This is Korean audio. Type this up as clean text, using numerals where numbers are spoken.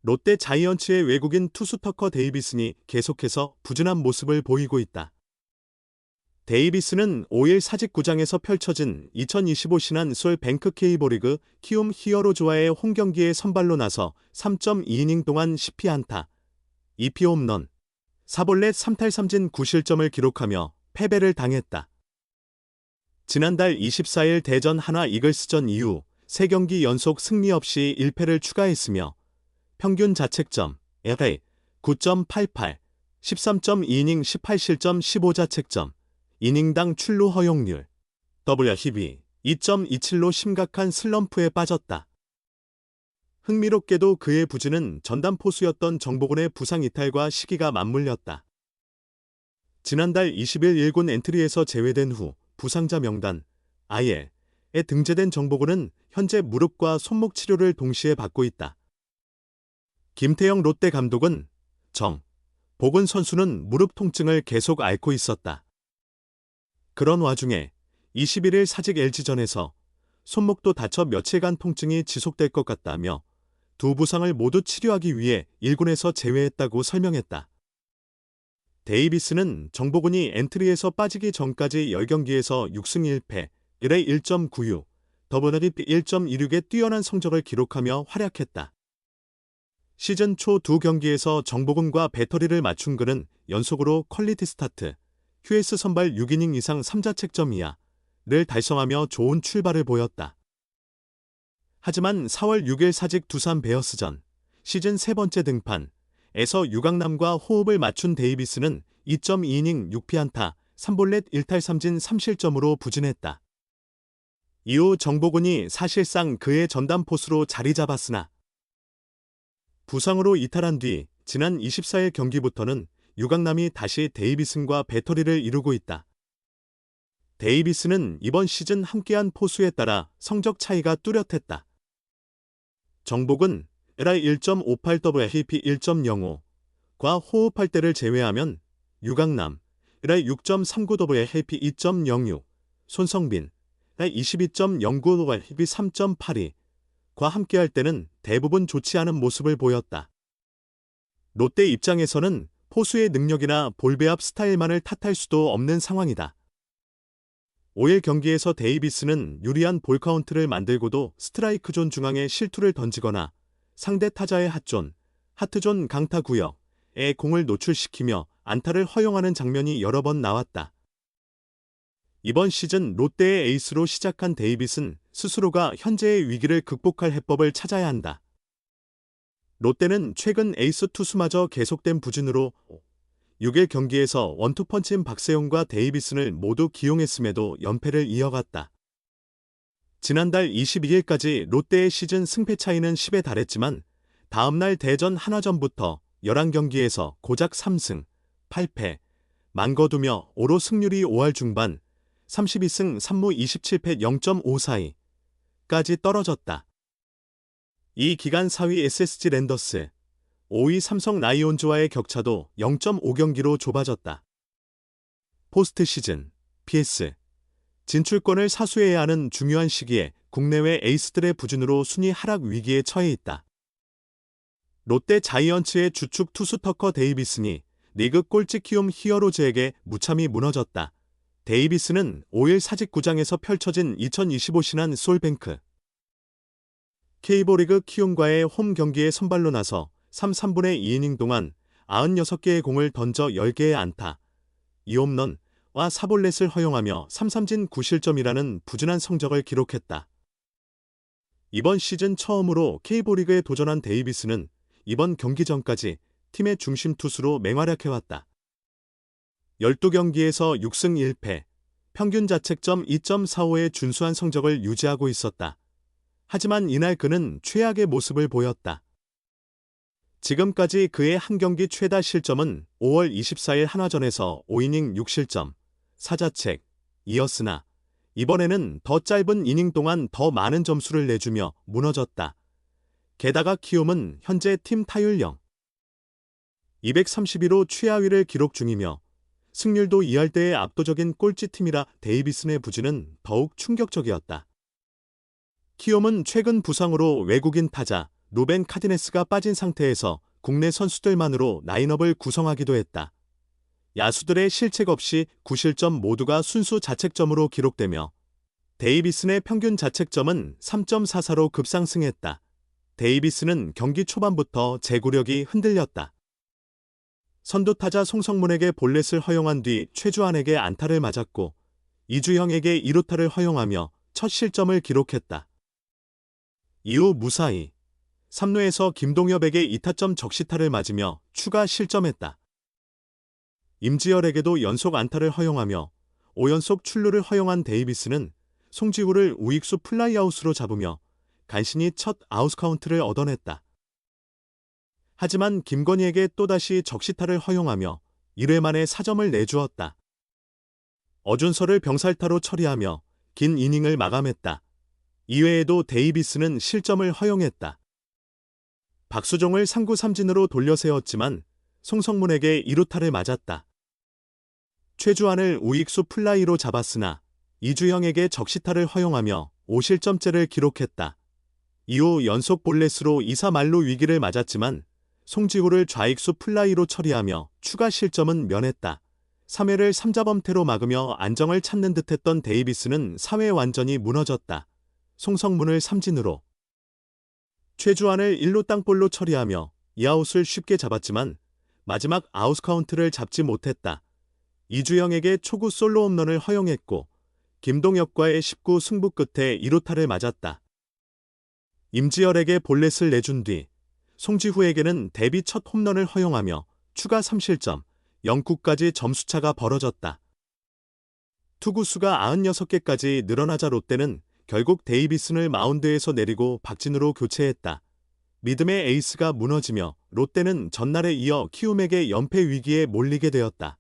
롯데 자이언츠의 외국인 투수 터커 데이비슨이 계속해서 부진한 모습을 보이고 있다. 데이비슨은 5일 사직구장에서 펼쳐진 2025 신한솔 뱅크 K리그 키움 히어로즈와의 홈경기에 선발로 나서 3.2이닝 동안 10피안타, 2피 홈런, 4볼넷 3탈3진 9실점을 기록하며 패배를 당했다. 지난달 24일 대전 하나 이글스전 이후 3경기 연속 승리 없이 1패를 추가했으며 평균 자책점 FA 9.88, 13.2이닝 18실점 15자책점, 이닝당 출루 허용률 WHIP 2.27로 심각한 슬럼프에 빠졌다. 흥미롭게도 그의 부진은 전담 포수였던 정보근의 부상 이탈과 시기가 맞물렸다. 지난달 20일 1군 엔트리에서 제외된 후 부상자 명단 IL에 등재된 정보근은 현재 무릎과 손목 치료를 동시에 받고 있다. 김태형 롯데 감독은 보근 선수는 무릎 통증을 계속 앓고 있었다. 그런 와중에 21일 사직 LG전에서 손목도 다쳐 며칠간 통증이 지속될 것 같다며 두 부상을 모두 치료하기 위해 1군에서 제외했다고 설명했다. 데이비스는 정보근이 엔트리에서 빠지기 전까지 10경기에서 6승 1패, 1회 1.96, WHIP 1.26의 뛰어난 성적을 기록하며 활약했다. 시즌 초 두 경기에서 정보근과 배터리를 맞춘 그는 연속으로 퀄리티 스타트, QS 선발 6이닝 이상 3자책점 이하를 달성하며 좋은 출발을 보였다. 하지만 4월 6일 사직 두산 베어스전 시즌 세 번째 등판에서 유강남과 호흡을 맞춘 데이비스는 2.2이닝 6피안타, 3볼넷 1탈3진 3실점으로 부진했다. 이후 정보근이 사실상 그의 전담 포수로 자리 잡았으나 부상으로 이탈한 뒤 지난 24일 경기부터는 유강남이 다시 데이비슨과 배터리를 이루고 있다. 데이비스는 이번 시즌 함께한 포수에 따라 성적 차이가 뚜렷했다. 정복은 LI 1.58 WHIP 1.05과 호흡할 때를 제외하면 유강남 LI 6.39 WHIP 2.06, 손성빈 LI 22.09 WHIP 3.82과 함께할 때는 대부분 좋지 않은 모습을 보였다. 롯데 입장에서는 포수의 능력이나 볼배합 스타일만을 탓할 수도 없는 상황이다. 5일 경기에서 데이비스는 유리한 볼 카운트를 만들고도 스트라이크 존 중앙에 실투를 던지거나 상대 타자의 핫존, 하트존 강타 구역에 공을 노출시키며 안타를 허용하는 장면이 여러 번 나왔다. 이번 시즌 롯데의 에이스로 시작한 데이빗은 스스로가 현재의 위기를 극복할 해법을 찾아야 한다. 롯데는 최근 에이스 투수마저 계속된 부진으로 6일 경기에서 원투펀치인 박세용과 데이비슨을 모두 기용했음에도 연패를 이어갔다. 지난달 22일까지 롯데의 시즌 승패 차이는 10에 달했지만 다음날 대전 한화전부터 11경기에서 고작 3승, 8패, 만거두며 오로 승률이 5할 중반, 32승 3무 27패 0.54까지 떨어졌다. 이 기간 4위 SSG 랜더스, 5위 삼성 라이온즈와의 격차도 0.5경기로 좁아졌다. 포스트 시즌, PS, 진출권을 사수해야 하는 중요한 시기에 국내외 에이스들의 부진으로 순위 하락 위기에 처해 있다. 롯데 자이언츠의 주축 투수 터커 데이비슨이 리그 꼴찌 키움 히어로즈에게 무참히 무너졌다. 데이비슨은 5일 사직구장에서 펼쳐진 2025 신한 솔뱅크 K리그 키움과의 홈 경기에 선발로 나서 3분의 2이닝 동안 96개의 공을 던져 10개의 안타, 2홈런과 4볼넷을 허용하며 3삼진 9실점이라는 부진한 성적을 기록했다. 이번 시즌 처음으로 K리그에 도전한 데이비스는 이번 경기 전까지 팀의 중심 투수로 맹활약해왔다. 12경기에서 6승 1패, 평균 자책점 2.45의 준수한 성적을 유지하고 있었다. 하지만 이날 그는 최악의 모습을 보였다. 지금까지 그의 한 경기 최다 실점은 5월 24일 한화전에서 5이닝 6실점, 4자책이었으나 이번에는 더 짧은 이닝 동안 더 많은 점수를 내주며 무너졌다. 게다가 키움은 현재 팀 타율 231호 최하위를 기록 중이며 승률도 2할대의 압도적인 꼴찌팀이라 데이비슨의 부진은 더욱 충격적이었다. 키움은 최근 부상으로 외국인 타자 루벤 카디네스가 빠진 상태에서 국내 선수들만으로 라인업을 구성하기도 했다. 야수들의 실책 없이 9실점 모두가 순수 자책점으로 기록되며 데이비슨의 평균 자책점은 3.44로 급상승했다. 데이비슨은 경기 초반부터 제구력이 흔들렸다. 선두타자 송성문에게 볼넷을 허용한 뒤 최주환에게 안타를 맞았고 이주형에게 2루타를 허용하며 첫 실점을 기록했다. 이후 무사히 3루에서 김동엽에게 2타점 적시타를 맞으며 추가 실점했다. 임지열에게도 연속 안타를 허용하며 5연속 출루를 허용한 데이비스는 송지우를 우익수 플라이아웃으로 잡으며 간신히 첫 아웃카운트를 얻어냈다. 하지만 김건희에게 또다시 적시타를 허용하며 1회 만에 4점을 내주었다. 어준서를 병살타로 처리하며 긴 이닝을 마감했다. 이외에도 데이비스는 실점을 허용했다. 박수종을 3구 3진으로 돌려세웠지만 송성문에게 2루타를 맞았다. 최주환을 우익수 플라이로 잡았으나 이주형에게 적시타를 허용하며 5실점째를 기록했다. 이후 연속 볼넷으로 2사 만루 위기를 맞았지만 송지우를 좌익수 플라이로 처리하며 추가 실점은 면했다. 3회를 3자범퇴로 막으며 안정을 찾는 듯했던 데이비스는 4회 완전히 무너졌다. 송성문을 삼진으로, 최주환을 1루 땅볼로 처리하며 2아웃을 쉽게 잡았지만 마지막 아웃카운트를 잡지 못했다. 이주영에게 초구 솔로 홈런을 허용했고 김동엽과의 19 승부 끝에 2루타를 맞았다. 임지열에게 볼넷을 내준 뒤 송지후에게는 데뷔 첫 홈런을 허용하며 추가 3실점, 0구까지 점수차가 벌어졌다. 투구수가 96개까지 늘어나자 롯데는 결국 데이비슨을 마운드에서 내리고 박진우로 교체했다. 믿음의 에이스가 무너지며 롯데는 전날에 이어 키움에게 연패 위기에 몰리게 되었다.